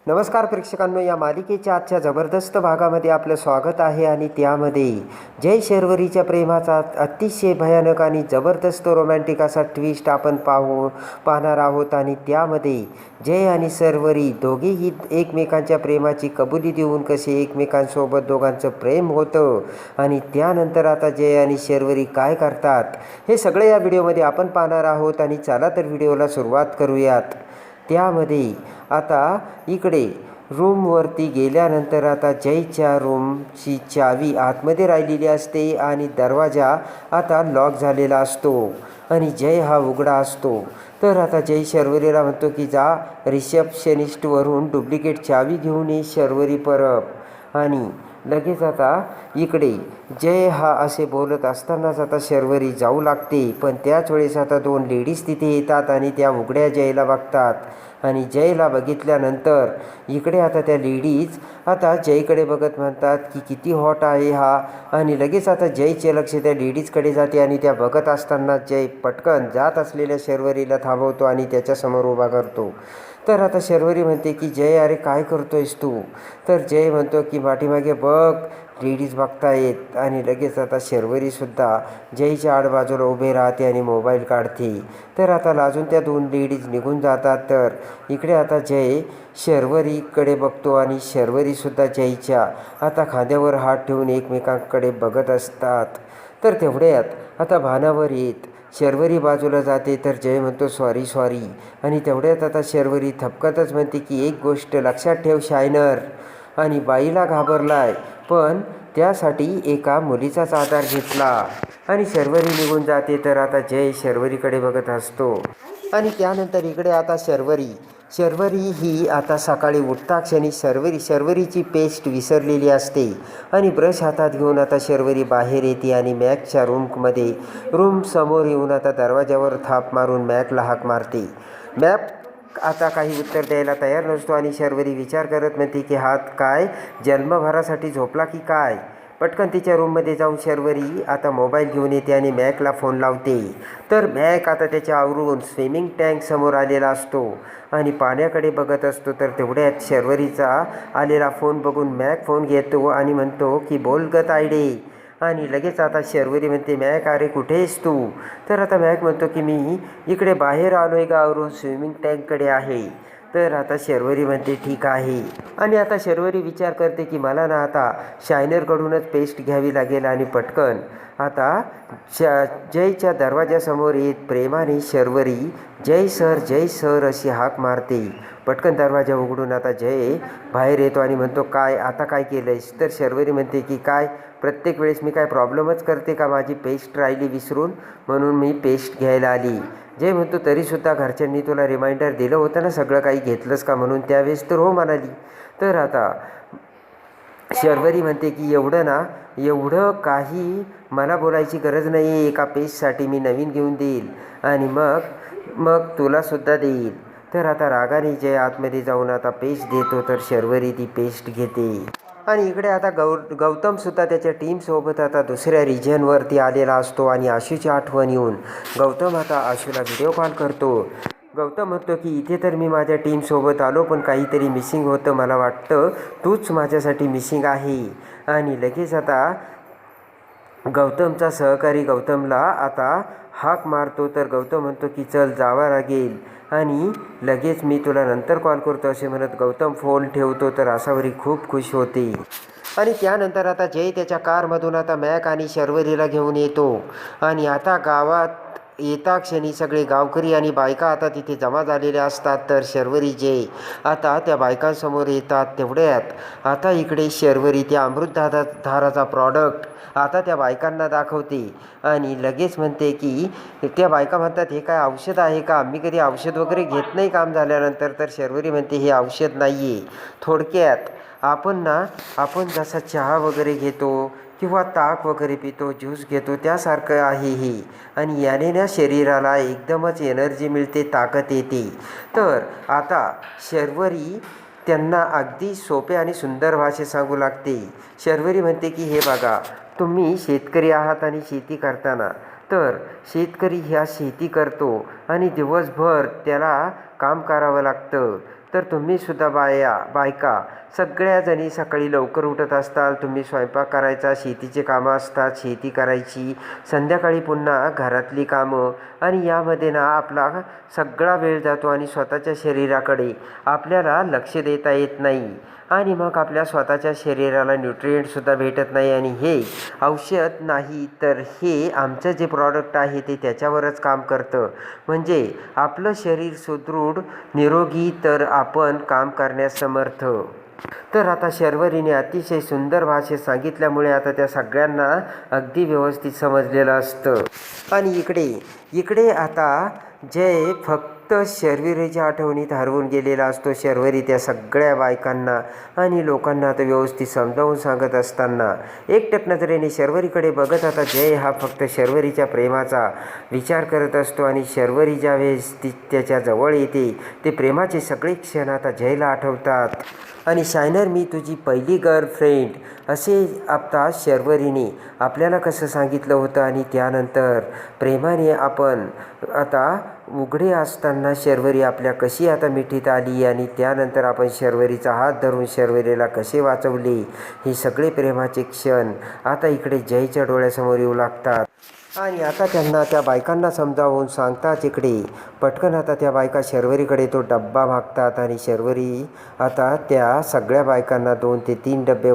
नमस्कार प्रेक्षकांनो, या मालिकेच्या आजच्या जबरदस्त भागामध्ये आपलं स्वागत आहे. आणि त्यामध्ये जय शर्वरीच्या प्रेमाचा अतिशय भयानक आणि जबरदस्त रोमॅन्टिक असा ट्विस्ट आपण पाहणार आहोत. आणि त्यामध्ये जय आणि शर्वरी दोघेही एकमेकांच्या प्रेमाची कबुली देऊन कसे एकमेकांसोबत दोघांचं प्रेम होतं आणि त्यानंतर आता जय आणि शर्वरी काय करतात हे सगळे या व्हिडिओमध्ये आपण पाहणार आहोत. आणि चला तर व्हिडिओला सुरुवात करूयात. त्यामध्ये आता इकडे रूमवरती गेल्यानंतर आता जयच्या रूमची चावी आतमध्ये राहिलेली असते आणि दरवाजा आता लॉक झालेला असतो आणि जय हा उघडा असतो. तर आता जय शर्वरीला म्हणतो की जा रिसेप्शनिस्टवरून डुप्लिकेट चावी घेऊन ये शर्वरी परब. आणि लगेच आता इकडे जय हा असे बोलत असतानाच आता शर्वरी जाऊ लागते. पण त्याच वेळेस आता दोन लेडीज तिथे येतात आणि त्या उघड्या जयला बघतात. आणि जयला बघितल्यानंतर इकडे आता त्या लेडीज आता जयकडे बघत म्हणतात की किती हॉट आहे हा. आणि लगेच आता जयचे लक्ष त्या लेडीजकडे जाते आणि त्या बघत असताना जय पटकन जात असलेल्या शर्वरीला थांबवतो आणि त्याच्यासमोर उभा करतो. तर आता शर्वरी म्हणते की जय अरे काय करतोयस तू. तर जय म्हणतो की पाठीमागे बघ लेडीज बघतायत. आणि लगेच आता शर्वरीसुद्धा जयच्या आडबाजूला उभे राहते आणि मोबाईल काढते. तर आता लाजून त्या दोन लेडीज निघून जातात. तर इकडे आता जय शर्वरीकडे बघतो आणि शर्वरीसुद्धा जयच्या आता खांद्यावर हात ठेवून एकमेकांकडे बघत असतात. तर तेवढ्यात आता भानावर येत शर्वरी बाजूला जाते. तर जय म्हणतो सॉरी सॉरी. आणि तेवढ्यात आता शर्वरी थपकतच म्हणते की एक गोष्ट लक्षात ठेव शायनर. आणि बाईला घाबरलाय पण त्यासाठी एका मुलीचाच आधार घेतला. आणि शर्वरी निघून जाते. तर आता जय शर्वरीकडे बघत असतो. आणि त्यानंतर इकडे आता शर्वरी ही आता सकाळी उठता क्षणी शर्वरीची पेस्ट विसरलेली असते. आणि ब्रश हातात घेऊन आता शर्वरी बाहेर येते आणि मॅकच्या रूम समोर येऊन आता दरवाज्यावर थाप मारून मॅकला हाक मारते. मॅक आता काही उत्तर द्यायला तयार नसतो आणि शर्वरी विचार करत म्हणते की हात काय जन्मभरासाठी झोपला की काय. पटकन तिच्या रूममध्ये जाऊन शर्वरी आता मोबाईल घेऊन येते आणि मॅकला फोन लावते. तर मॅक आता त्याच्या आवरून स्विमिंग टँक समोर आलेला असतो आणि पाण्याकडे बघत असतो. तर तेवढ्यात शर्वरीचा आलेला फोन बघून मॅक फोन घेतो आणि म्हणतो की बोल ग तायडे. आणि लगेच आता शर्वरी म्हणते मॅक अरे कुठे आहेस तू. तर आता मॅक म्हणतो की मी इकडे बाहेर आलो आहे गावावरून स्विमिंग टँककडे आहे. तर आता शर्वरी म्हणते ठीक आहे. आणि आता शर्वरी विचार करते की मला ना आता शायनरकडूनच पेस्ट घ्यावी लागेल. आणि पटकन आता जयच्या दरवाजासमोर येत प्रेमाने शर्वरी जय सर अशी हाक मारते. पटकन दरवाजा उघडून आता जय बाहेर येतो आणि म्हणतो काय आता काय केलंयस. तर शर्वरी म्हणते की काय प्रत्येक वेळेस मी काय प्रॉब्लेमच करते का, माझी पेस्ट राहिली विसरून म्हणून मी पेस्ट घ्यायला आली. जय म्हणतो तरीसुद्धा घरच्यांनी तुला रिमाइंडर दिलं होतं ना सगळं काही घेतलंस का म्हणून. त्यावेळेस तर हो म्हणाली. तर आता शर्वरी म्हणते की एवढं काही मला बोलायची गरज नाही आहे. एका पेस्टसाठी मी नवीन घेऊन देईल आणि मग तुलासुद्धा देईल. तर आता रागाने जय आतमध्ये जाऊन आता पेस्ट देतो. तर शर्वरी ती पेस्ट घेते. आणि इकडे आता गौतमसुद्धा त्याच्या टीमसोबत आता दुसऱ्या रिजनवरती आलेला असतो. आणि आशूची आठवण येऊन गौतम आता आशूला व्हिडिओ कॉल करतो. गौतम म्हणतो की इथे तर मी माझ्या टीमसोबत आलो पण काहीतरी मिसिंग होतं. मला वाटतं तूच माझ्यासाठी मिसिंग आहे. आणि लगेच आता गौतमचा सहकारी गौतमला आता हाक मारतो. तर गौतम म्हणतो की चल जावा लागेल आणि लगेच मी तुला नंतर कॉल करतो असे म्हणत गौतम फोन ठेवतो. तर आसावरी खूप खुश होते. आणि त्यानंतर आता जय त्याच्या कारमधून आता मॅक आणि शर्वरीला घेऊन येतो. आणि आता गावात येता क्षणी सगळे गावकरी आणि बायका आता तिथे जमा झालेल्या असतात. तर शर्वरी जय आता त्या बायकांसमोर येतात. तेवढ्यात आता इकडे शर्वरी त्या अमृतधाराचा प्रॉडक्ट आता त्या बायकांना दाखवते आणि लगेच म्हणते की त्या बायका म्हणतात हे काय औषध आहे का, मी कधी औषध वगैरे घेत नाही काम झाल्यानंतर. तर शर्वरी म्हणते हे औषध नाही आहे. थोडक्यात आपण जसा चहा वगैरे घेतो किंवा ताक वगैरे पितो, ज्यूस घेतो त्यासारखं आहे हे. आणि याने ना शरीराला एकदमच एनर्जी मिळते, ताकद येते. तर आता शर्वरी त्यांना अगदी सोपे आणि सुंदर भाषेत सांगू लागते. शर्वरी म्हणते की हे बघा तुम्ही शेतकरी आहात आणि शेती करताना तर शेतकरी ह्या शेती करतो आणि दिवसभर त्याला काम करावं लागतं. तर तुम्हीसुद्धा बायका सगळ्याजणी सकाळी लवकर उठत असताल. तुम्ही स्वयंपाक करायचा, शेतीचे कामं असतात, शेती करायची, संध्याकाळी पुन्हा घरातली कामं आणि यामध्ये ना आपला सगळा वेळ जातो आणि स्वतःच्या शरीराकडे आपल्याला लक्ष देता येत नाही आणि मग आपल्या स्वतःच्या शरीराला न्यूट्रिएंटसुद्धा भेटत नाही. आणि हे औषध नाही तर हे आमचं जे प्रॉडक्ट आहे ते त्याच्यावरच काम करतं. म्हणजे आपलं शरीर सुदृढ निरोगी तर आपण काम करण्यास समर्थ. तर आता शर्वरीने अतिशय सुंदर भाषेत सांगितल्यामुळे आता त्या सगळ्यांना अगदी व्यवस्थित समजलेलं असतं. आणि इकडे आता जय फक्त शर्वरीच्या आठवणीत हरवून गेलेला असतो. शर्वरी त्या सगळ्या बायकांना आणि लोकांना आता व्यवस्थित समजावून सांगत असताना एकटक नजरेने शर्वरीकडे बघत आता जय हा फक्त शर्वरीच्या प्रेमाचा विचार करत असतो. आणि शर्वरी ज्यावेळेस त्याच्या जवळ येते ते प्रेमाचे सगळे क्षण आता जयला आठवतात. आणि शायनर मी तुझी पहिली गर्लफ्रेंड असे आता शर्वरीने आपल्याला कसं सांगितलं होतं आणि त्यानंतर प्रेमाने आपण आता उघडे असताना शर्वरी आपल्या कशी आता मिठीत आली आणि त्यानंतर आपण शर्वरीचा हात धरून शर्वरीला कसे वाचवले, हे सगळे प्रेमाचे क्षण आता इकडे जयच्या डोळ्यासमोर येऊ लागतात. आणि आता त्यांना त्या बायकांना समजावून सांगतात. इकडे पटकन आता त्या बायका शर्वरीकडे तो डब्बा मागतात आणि शर्वरी आता त्या सगळ्या बायकांना 2 ते 3 डब्बे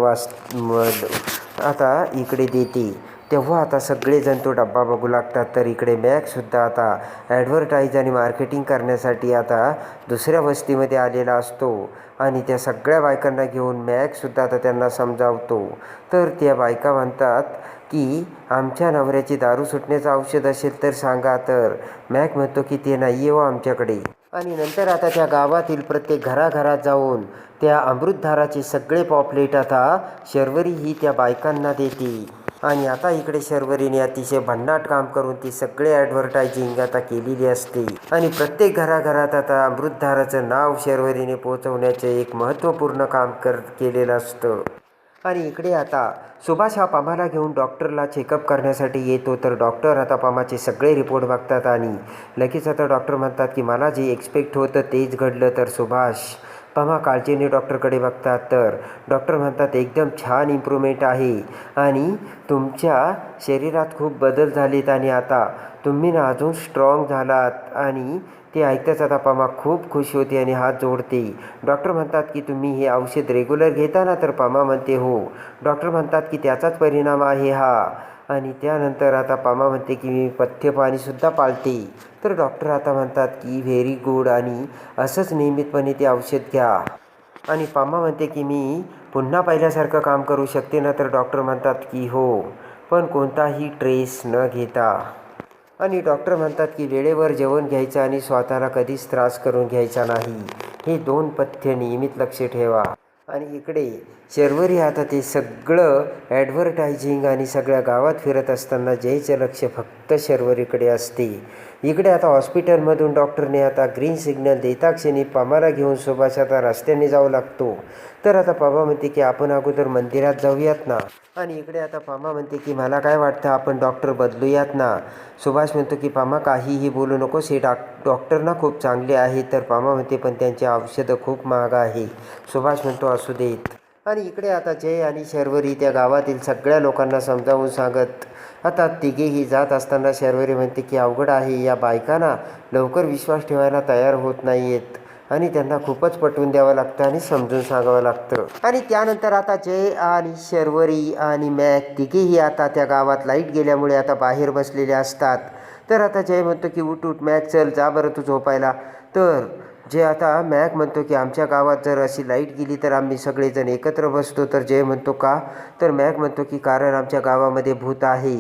आता इकडे देते. तेव्हा आता सगळेजण तो डब्बा बघू लागतात. तर इकडे मॅकसुद्धा आता ॲडव्हर्टाईज आणि मार्केटिंग करण्यासाठी आता दुसऱ्या वस्तीमध्ये आलेला असतो आणि त्या सगळ्या बायकांना घेऊन मॅकसुद्धा आता त्यांना समजावतो. तर त्या बायका म्हणतात की आमच्या नवऱ्याची दारू सुटण्याचं औषध असेल तर सांगा. तर मॅक म्हणतो की ते नाही आहे हो आमच्याकडे. आणि नंतर आता त्या गावातील प्रत्येक घराघरात जाऊन त्या अमृतधाराचे सगळे पॉपलेट आता शर्वरी ही त्या बायकांना देते. आणि आता इकडे शर्वरीने अतिशय भन्नाट काम करून ती सगळे ॲडव्हर्टायझिंग आता केलेली असते आणि प्रत्येक घराघरात आता अमृतधाराचं नाव शर्वरीने पोहोचवण्याचे एक महत्त्वपूर्ण काम केलेलं असतं. आणि इकडे आता सुभाष हा पमाला घेऊन डॉक्टरला चेकअप करण्यासाठी येतो. तर डॉक्टर आता पमाचे सगळे रिपोर्ट बघतात आणि लगेच आता डॉक्टर म्हणतात की मला जे एक्सपेक्ट होतं तेच घडलं. तर सुभाष पमा काळजीने डॉक्टरकडे बघतात. तर डॉक्टर म्हणतात एकदम छान इम्प्रूव्हमेंट आहे आणि तुमच्या शरीरात खूप बदल झालेत आणि आता तुम्ही ना अजून स्ट्रॉंग झालात. आणि ते ऐकताच आता पमा खूप खुश होते आणि हात जोडते. डॉक्टर म्हणतात की तुम्ही हे औषध रेग्युलर घेता ना. तर पमा म्हणते हो. डॉक्टर म्हणतात की त्याचाच परिणाम आहे हा. आणि त्यानंतर आता पमा म्हणते की मी पथ्यपाणीसुद्धा पाळते. तर डॉक्टर आता म्हणतात की व्हेरी गुड आणि असंच नियमितपणे ते औषध घ्या. आणि पमा म्हणते की मी पुन्हा पहिल्यासारखं काम करू शकते ना. तर डॉक्टर म्हणतात की हो, पण कोणताही ट्रेस न घेता. आणि डॉक्टर म्हणतात की वेळेवर जेवण घ्यायचं आणि स्वतःला कधीच त्रास करून घ्यायचा नाही. हे 2 पथ्य नियमित लक्ष ठेवा. आणि इकडे शर्वरी आता ते सगळं ॲडव्हर्टायझिंग आणि सगळ्या गावात फिरत असताना जयचं लक्ष फक्त शर्वरीकडे असते. इकडे आता हॉस्पिटलमधून डॉक्टरने आता ग्रीन सिग्नल देता क्षणी पमाला घेऊन सुभाष आता रस्त्याने जाऊ लागतो. तर आता पमा म्हणते की आपण अगोदर मंदिरात जाऊयात ना. आणि इकडे आता पमा म्हणते की मला काय वाटतं आपण डॉक्टर बदलूयात ना. सुभाष म्हणतो की पमा काहीही बोलू नकोस, हे डॉक्टर ना खूप चांगले आहेत. तर पमा म्हणते पण त्यांचे औषधं खूप महाग आहे. सुभाष म्हणतो असू देत. आणि इकडे आता जय आणि शर्वरी त्या गावातील सगळ्या लोकांना समजावून सांगत आता तिघेही जात असताना शर्वरी म्हणते की अवघड आहे, या बायकांना लवकर विश्वास ठेवायला तयार होत नाही आहेत आणि त्यांना खूपच पटवून द्यावं लागतं आणि समजून सांगावं लागतं. आणि त्यानंतर आता जय आणि शर्वरी आणि मॅक तिघेही आता त्या गावात लाईट गेल्यामुळे आता बाहेर बसलेले असतात. तर आता जय म्हणतो की उठ उठ मॅक, चल जा बरं तू झोपायला. तर जे आता मॅक म्हणतो की आमच्या गावात जर अशी लाईट गेली तर आम्ही सगळेजण एकत्र बसतो. तर जय म्हणतो का. तर मॅक म्हणतो की कारण आमच्या गावामध्ये भूत आहे.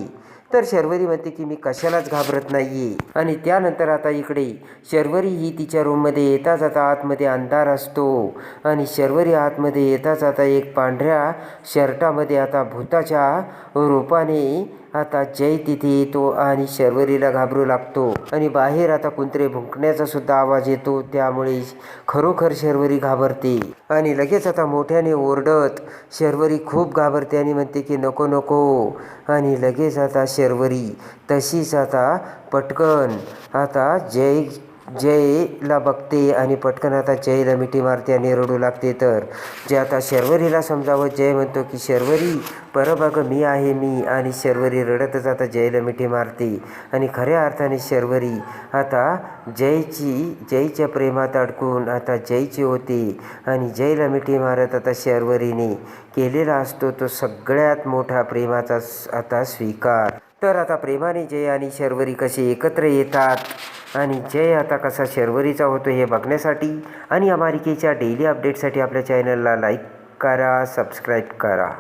तर शर्वरी म्हणते की मी कशालाच घाबरत नाही आहे. आणि त्यानंतर आता इकडे शर्वरी ही तिच्या रूममध्ये येता जाता आतमध्ये अंधार असतो आणि शर्वरी आतमध्ये येता जाता एक पांढऱ्या शर्टामध्ये आता भूताच्या रूपाने आता जय तिथे येतो आणि शर्वरीला घाबरू लागतो. आणि बाहेर आता कुंत्रे भुंकण्याचा सुद्धा आवाज येतो, त्यामुळे खरोखर शर्वरी घाबरते. आणि लगेच आता मोठ्याने ओरडत शर्वरी खूप घाबरते आणि म्हणते की नको नको. आणि लगेच आता शर्वरी तशीच आता पटकन आता जय जयला बघते आणि पटकन आता जयला मिठी मारते आणि रडू लागते. तर जय आता शर्वरीला समजावं. जय म्हणतो की शर्वरी परत बघ मी आहे मी. आणि शर्वरी रडतच आता जयला मिठी मारते. आणि खऱ्या अर्थाने शर्वरी आता जयच्या प्रेमात अडकून आता जयची होते. आणि जयला मिठी मारत आता शर्वरीने केलेला असतो तो सगळ्यात मोठा प्रेमाचा आता स्वीकार. तर आता प्रेमाने जय आणि शर्वरी कसे एकत्र येतात आणि जय आता कसा शर्वरीचा होतो हे बघण्यासाठी आणि या मालिकेच्या डेली अपडेटसाठी आपल्या चॅनलला लाईक करा, सबस्क्राईब करा.